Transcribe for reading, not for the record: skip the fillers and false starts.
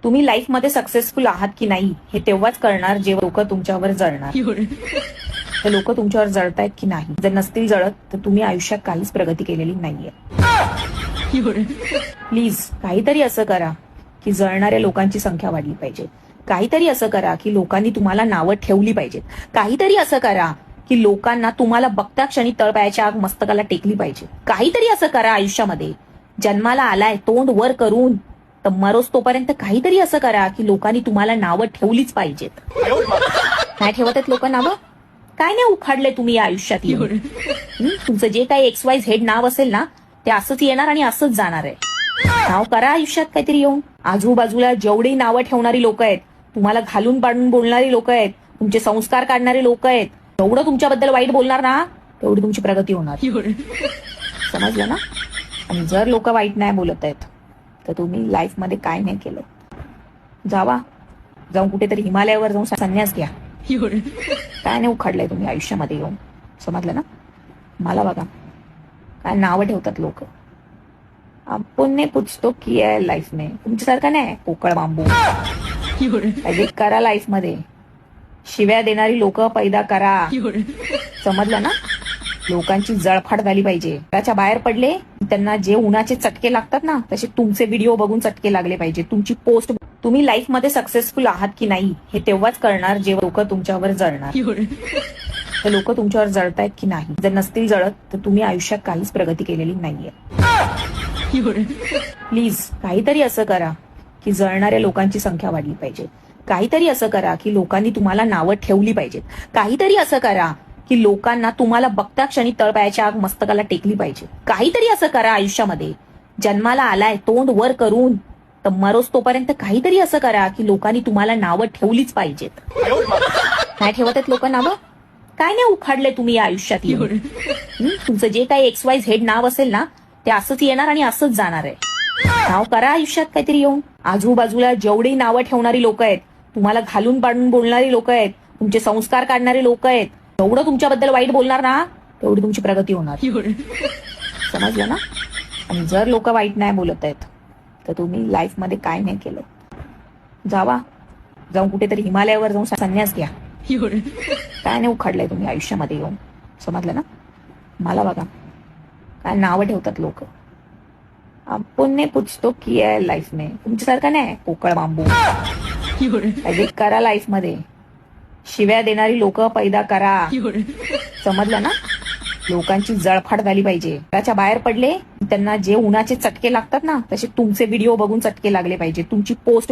तुम्ही लाईफमध्ये सक्सेसफुल आहात की नाही हे तेव्हाच कळणार जेव्हा लोक तुमच्यावर जळणार. तर लोक तुमच्यावर जळतायत की नाही. जर नसतील जळत तर तुम्ही आयुष्यात काहीच प्रगती केलेली नाहीये. प्लीज काहीतरी असं करा की जळणाऱ्या लोकांची संख्या वाढली पाहिजे. काहीतरी असं करा की लोकांनी तुम्हाला नावं ठेवली पाहिजेत. काहीतरी असं करा की लोकांना तुम्हाला बघता क्षणी तळपायाच्या आग मस्तकाला टेकली पाहिजे. काहीतरी असं करा आयुष्यामध्ये. जन्माला आलाय तोंड वर करून तर मरोस तोपर्यंत काहीतरी असं करा की लोकांनी तुम्हाला नावं ठेवलीच पाहिजेत. काय ठेवत आहेत लोक नावं? काय नाही उखाडलंय तुम्ही या आयुष्यात येऊन? तुमचं जे काही XYZ नाव असेल ना ते असंच येणार आणि असंच जाणार आहे. नाव करा आयुष्यात काहीतरी येऊन. आजूबाजूला जेवढी नावं ठेवणारी लोक आहेत, तुम्हाला घालून पाडून बोलणारी लोक आहेत, तुमचे संस्कार काढणारे लोक आहेत, जेवढं तुमच्याबद्दल वाईट बोलणार ना तेवढी तुमची प्रगती होणार. समजलं ना? आणि जर लोक वाईट नाही बोलत आहेत तर तुम्ही लाईफमध्ये काय नाही केलं. जाऊन कुठेतरी हिमालयावर जाऊन संन्यास घ्या. काय नाही उखाडलंय तुम्ही आयुष्यामध्ये येऊन? समजलं ना? मला बघा काय नावं ठेवतात लोक. आपण ने कुछ तो किया है लाईफ में. तुमच्यासारखं नाही पोकळ बांबू. काहीतरी करा लाईफ मध्ये. शिव्या देणारी लोक पैदा करा. समजलं ना? लोकांची जळफाट झाली पाहिजे. घराच्या बाहेर पडले त्यांना जे उन्हाचे चटके लागतात ना तसे तुमचे व्हिडिओ बघून चटके लागले पाहिजे. तुमची पोस्ट. तुम्ही लाईफमध्ये सक्सेसफुल आहात की नाही हे तेव्हाच कळणार जेव्हा लोक तुमच्यावर जळणार. तर लोक तुमच्यावर जळतायत की नाही. जर नसतील जळत तर तुम्ही आयुष्यात काहीच प्रगती केलेली नाहीये. प्लीज काहीतरी असं करा की जळणाऱ्या लोकांची संख्या वाढली पाहिजे. काहीतरी असं करा की लोकांनी तुम्हाला नावं ठेवली पाहिजेत. काहीतरी असं करा की लोकांना तुम्हाला बघता क्षणी तळपायाच्या आग मस्तकाला टेकली पाहिजे. काहीतरी असं करा आयुष्यामध्ये. जन्माला आलाय तोंड वर करून तर मरोस तोपर्यंत काहीतरी असं करा की लोकांनी तुम्हाला नावं ठेवलीच पाहिजेत. काय ठेवत आहेत लोक नावं? काय नाही उखाडलंय तुम्ही या आयुष्यात येऊन? तुमचं जे काही XYZ नाव असेल ना ते असंच येणार आणि असंच जाणार आहे. नाव करा आयुष्यात काहीतरी येऊन. आजूबाजूला जेवढी नावं ठेवणारी लोक आहेत, तुम्हाला घालून पाडून बोलणारी लोक आहेत, तुमचे संस्कार काढणारे लोक आहेत, जेवढं तुमच्याबद्दल वाईट बोलणार ना तेवढी तुमची प्रगती होणार. समजलं ना? आणि जर लोक वाईट नाही बोलत आहेत तर तुम्ही लाईफमध्ये काय नाही केलं. जाऊन कुठेतरी हिमालयावर जाऊन संन्यास घ्या. काय नाही उखाडलंय तुम्ही आयुष्यामध्ये येऊन? समजलं ना? मला बघा काय नावं ठेवतात लोक. आपण ने कुछ तो किया है लाईफ में. तुमच्यासारखं नाही पोकळ बांबू. काहीतरी करा लाईफ मध्ये. शिव्या देणारी लोक पैदा करा. समजलं ना? लोकांची जळफाट झाली पाहिजे. घराच्या बाहेर पडले त्यांना जे उन्हाचे चटके लागतात ना तसे तुमचे व्हिडिओ बघून चटके लागले पाहिजे. तुमची पोस्ट